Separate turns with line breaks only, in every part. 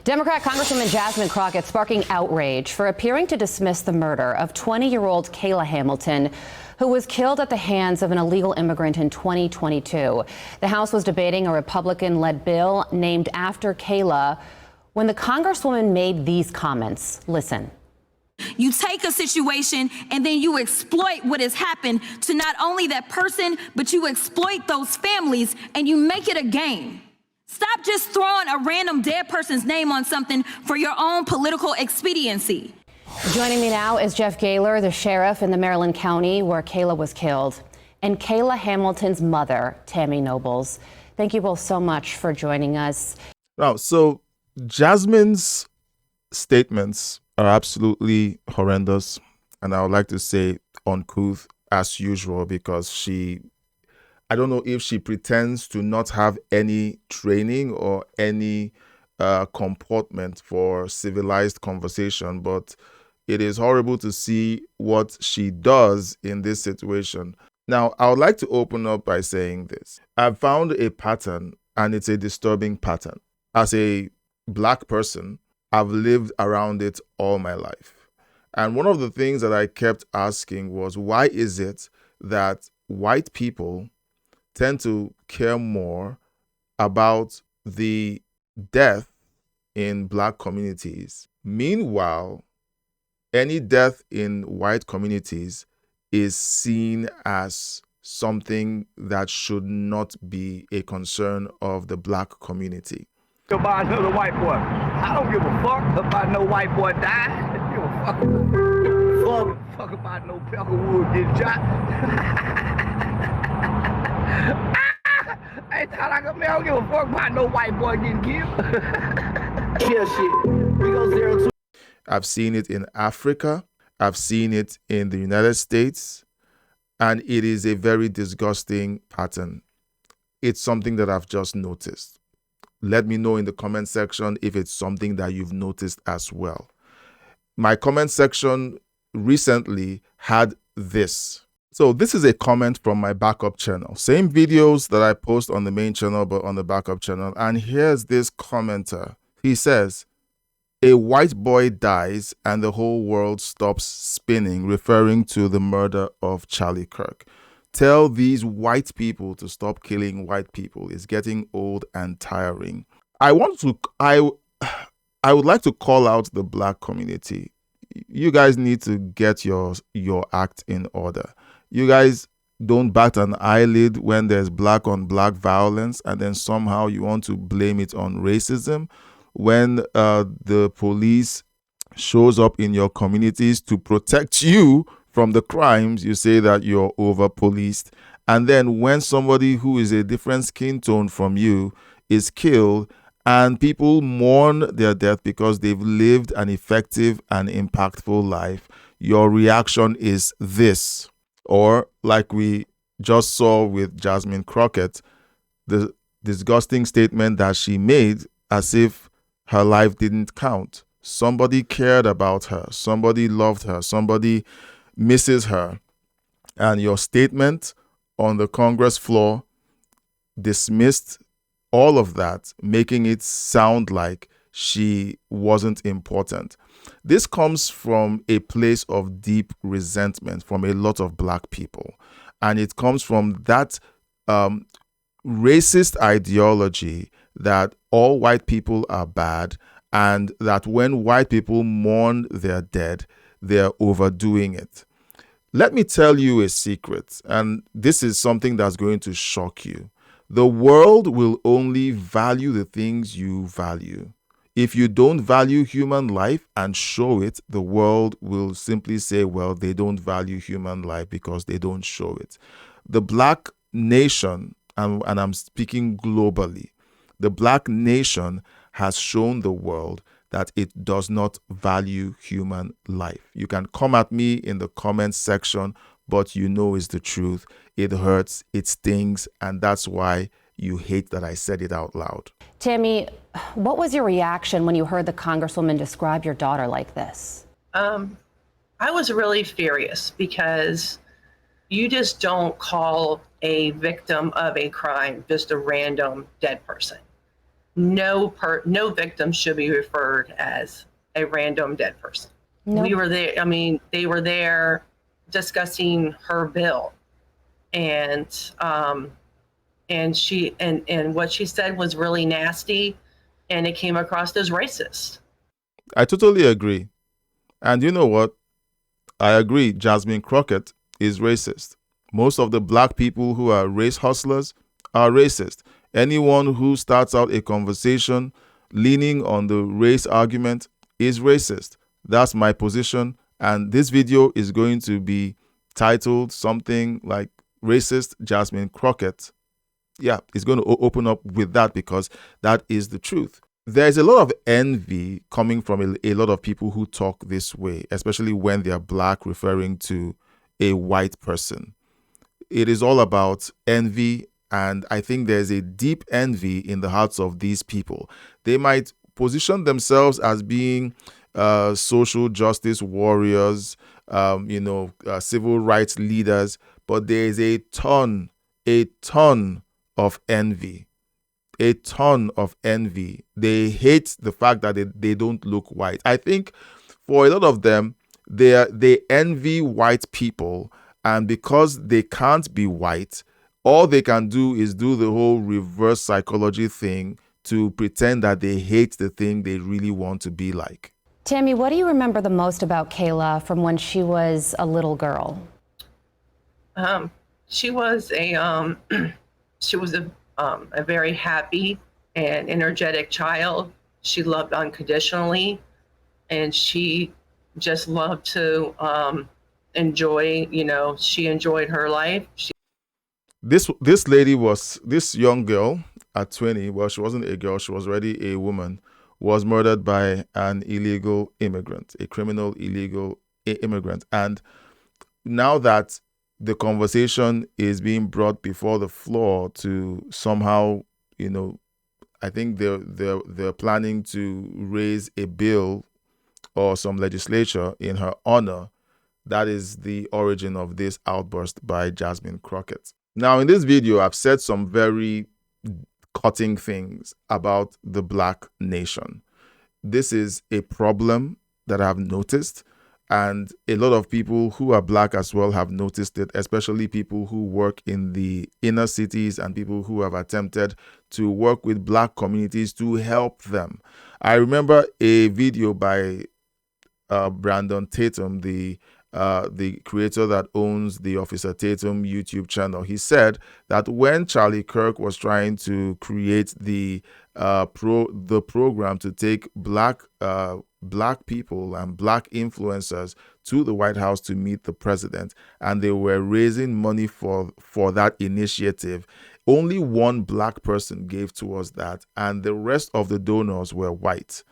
Democrat Congresswoman Jasmine Crockett sparking outrage for appearing to dismiss the murder of 20-year-old Kayla Hamilton, who was killed at the hands of an illegal immigrant in 2022. The House was debating a Republican-led bill named after Kayla when the Congresswoman made these comments. Listen.
You take a situation and then you exploit what has happened to not only that person, but you exploit those families and you make it a game. Stop just throwing a random dead person's name on something for your own political expediency.
Joining me now is Jeff Gaylor, the sheriff in the Maryland County where Kayla was killed, and Kayla Hamilton's mother, Tammy Nobles. Thank you both so much for joining us.
Now, so Jasmine's statements are absolutely horrendous, and I would like to say uncouth as usual, because I don't know if she pretends to not have any training or any comportment for civilized conversation, but it is horrible to see what she does in this situation. Now, I would like to open up by saying this. I've found a pattern, and it's a disturbing pattern. As a Black person, I've lived around it all my life. And one of the things that I kept asking was, why is it that white people tend to care more about the death in Black communities? Meanwhile, any death in white communities is seen as something that should not be a concern of the Black community.
About another white boy. I don't give a fuck about no white boy dying. I don't give a fuck about no Peckerwood getting shot. I don't give a fuck about no white boy getting killed. Yeah, shit. We go 0-2.
I've seen it in Africa. I've seen it in the United States. And it is a very disgusting pattern. It's something that I've just noticed. Let me know in the comment section if it's something that you've noticed as well. My comment section recently had this. So this is a comment from my backup channel. Same videos that I post on the main channel, but on the backup channel. And here's this commenter. He says, "A white boy dies and the whole world stops spinning," referring to the murder of Charlie Kirk. Tell these white people to stop killing white people. It's getting old and tiring. I would like to call out the Black community. You guys need to get your act in order. You guys don't bat an eyelid when there's Black on Black violence, and then somehow you want to blame it on racism. When the police shows up in your communities to protect you from the crimes, you say that you're over-policed. And then when somebody who is a different skin tone from you is killed and people mourn their death because they've lived an effective and impactful life, your reaction is this. Or like we just saw with Jasmine Crockett, the disgusting statement that she made as if her life didn't count. Somebody cared about her. Somebody loved her. Somebody misses her, and your statement on the Congress floor dismissed all of that, making it sound like she wasn't important. This comes from a place of deep resentment from a lot of Black people, and it comes from that racist ideology that all white people are bad, and that when white people mourn their dead, they're overdoing it. Let me tell you a secret, and this is something that's going to shock you. The world will only value the things you value. If you don't value human life and show it, the world will simply say, well, they don't value human life because they don't show it. The Black nation, and I'm speaking globally, the Black nation has shown the world that it does not value human life. You can come at me in the comments section, but you know it's the truth. It hurts, it stings, and that's why you hate that I said it out loud.
Tammy, what was your reaction when you heard the Congresswoman describe your daughter like this?
I was really furious because you just don't call a victim of a crime just a random dead person. no victim should be referred as a random dead person.
No.
We were there. I mean, they were there discussing her bill, and what she said was really nasty, and it came across as racist.
I totally agree. And you know what? I agree. Jasmine Crockett is racist. Most of the black people who are race hustlers are racist. Anyone who starts out a conversation leaning on the race argument is racist. That's my position. And this video is going to be titled something like Racist Jasmine Crockett. Yeah, it's going to open up with that because that is the truth. There's a lot of envy coming from a lot of people who talk this way, especially when they're black, referring to a white person. It is all about envy, and I think there's a deep envy in the hearts of these people. They might position themselves as being social justice warriors, civil rights leaders, but there is a ton of envy. A ton of envy. They hate the fact that they don't look white. I think for a lot of them, they envy white people, and because they can't be white, all they can do is do the whole reverse psychology thing to pretend that they hate the thing they really want to be like.
Tammy, what do you remember the most about Kayla from when she was a little girl?
She was a very happy and energetic child. She loved unconditionally, and she just loved to enjoy. She enjoyed her life.
This young girl at 20. Well, she wasn't a girl; she was already a woman. Was murdered by an illegal immigrant, a criminal illegal immigrant, and now that the conversation is being brought before the floor to somehow, I think they're planning to raise a bill or some legislature in her honor. That is the origin of this outburst by Jasmine Crockett. Now, in this video, I've said some very cutting things about the black nation. This is a problem that I've noticed, and a lot of people who are black as well have noticed it, especially people who work in the inner cities and people who have attempted to work with black communities to help them. I remember a video by Brandon Tatum, the creator that owns the Officer Tatum YouTube channel. He said that when Charlie Kirk was trying to create the program to take black people and black influencers to the White House to meet the president, and they were raising money for that initiative, only one black person gave towards that, and the rest of the donors were white.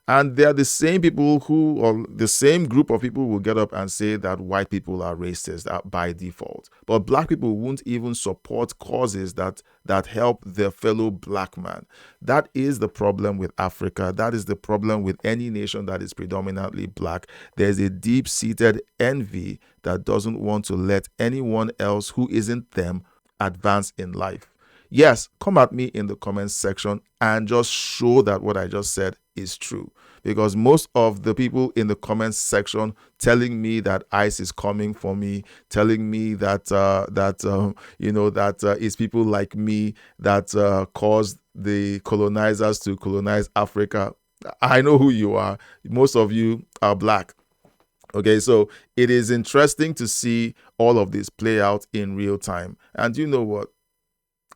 And they're the same people or the same group of people will get up and say that white people are racist by default. But black people won't even support causes that help their fellow black man. That is the problem with Africa. That is the problem with any nation that is predominantly black. There's a deep-seated envy that doesn't want to let anyone else who isn't them advance in life. Yes, come at me in the comments section and just show that what I just said is true. Because most of the people in the comments section telling me that ICE is coming for me, telling me that it's people like me that caused the colonizers to colonize Africa. I know who you are. Most of you are black. Okay, so it is interesting to see all of this play out in real time. And you know what?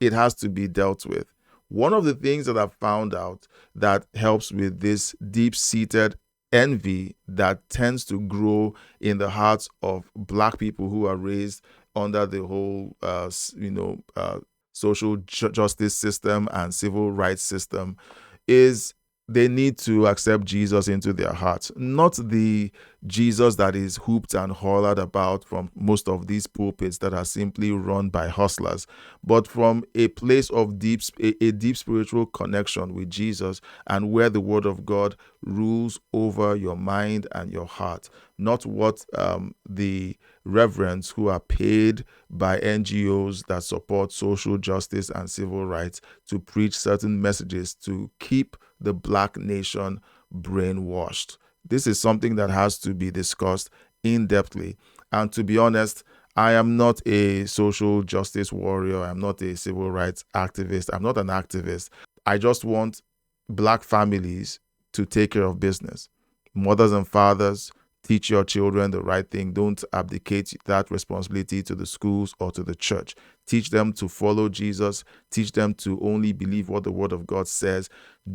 It has to be dealt with. One of the things that I've found out that helps with this deep-seated envy that tends to grow in the hearts of black people who are raised under the whole, social justice system and civil rights system is they need to accept Jesus into their hearts, not the Jesus that is hooped and hollered about from most of these pulpits that are simply run by hustlers, but from a place of a deep spiritual connection with Jesus, and where the word of God rules over your mind and your heart, not what the reverends who are paid by NGOs that support social justice and civil rights to preach certain messages to keep the black nation brainwashed. This is something that has to be discussed in-depthly. And to be honest, I am not a social justice warrior. I'm not a civil rights activist. I'm not an activist. I just want black families to take care of business. Mothers and fathers, teach your children the right thing. Don't abdicate that responsibility to the schools or to the church. Teach them to follow Jesus. Teach them to only believe what the word of God says.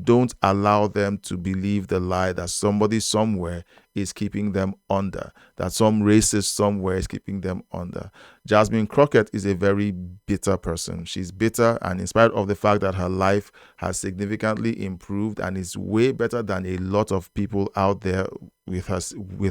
Don't allow them to believe the lie that somebody somewhere is keeping them under, that some racist somewhere is keeping them under. Jasmine Crockett is a very bitter person. She's bitter, and in spite of the fact that her life has significantly improved and is way better than a lot of people out there with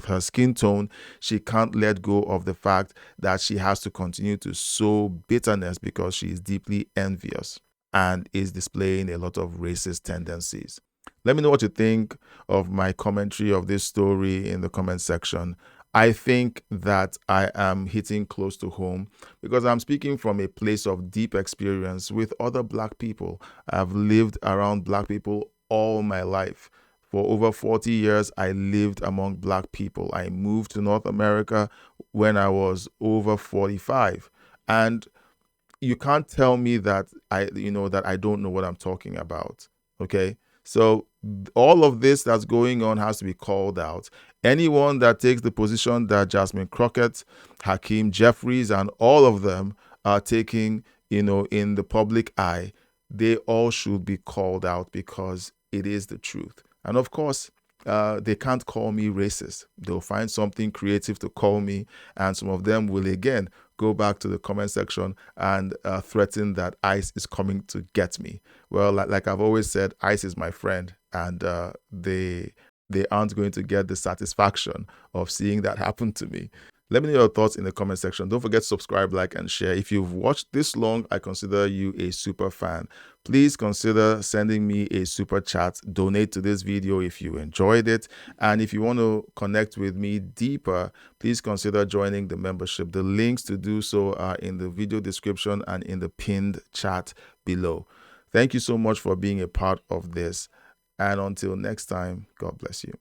her skin tone, she can't let go of the fact that she has to continue to sow bitterness because she is deeply envious and is displaying a lot of racist tendencies. Let me know what you think of my commentary of this story in the comment section. I think that I am hitting close to home because I'm speaking from a place of deep experience with other black people. I've lived around black people all my life. For over 40 years, I lived among black people. I moved to North America when I was over 45. And you can't tell me that I don't know what I'm talking about. Okay? So all of this that's going on has to be called out. Anyone that takes the position that Jasmine Crockett, Hakeem Jeffries, and all of them are taking, in the public eye, they all should be called out because it is the truth. And of course, they can't call me racist. They'll find something creative to call me, and some of them will again go back to the comment section and threaten that ICE is coming to get me. Well, like I've always said, ICE is my friend, and they aren't going to get the satisfaction of seeing that happen to me. Let me know your thoughts in the comment section. Don't forget to subscribe, like, and share. If you've watched this long, I consider you a super fan. Please consider sending me a super chat. Donate to this video if you enjoyed it. And if you want to connect with me deeper, please consider joining the membership. The links to do so are in the video description and in the pinned chat below. Thank you so much for being a part of this. And until next time, God bless you.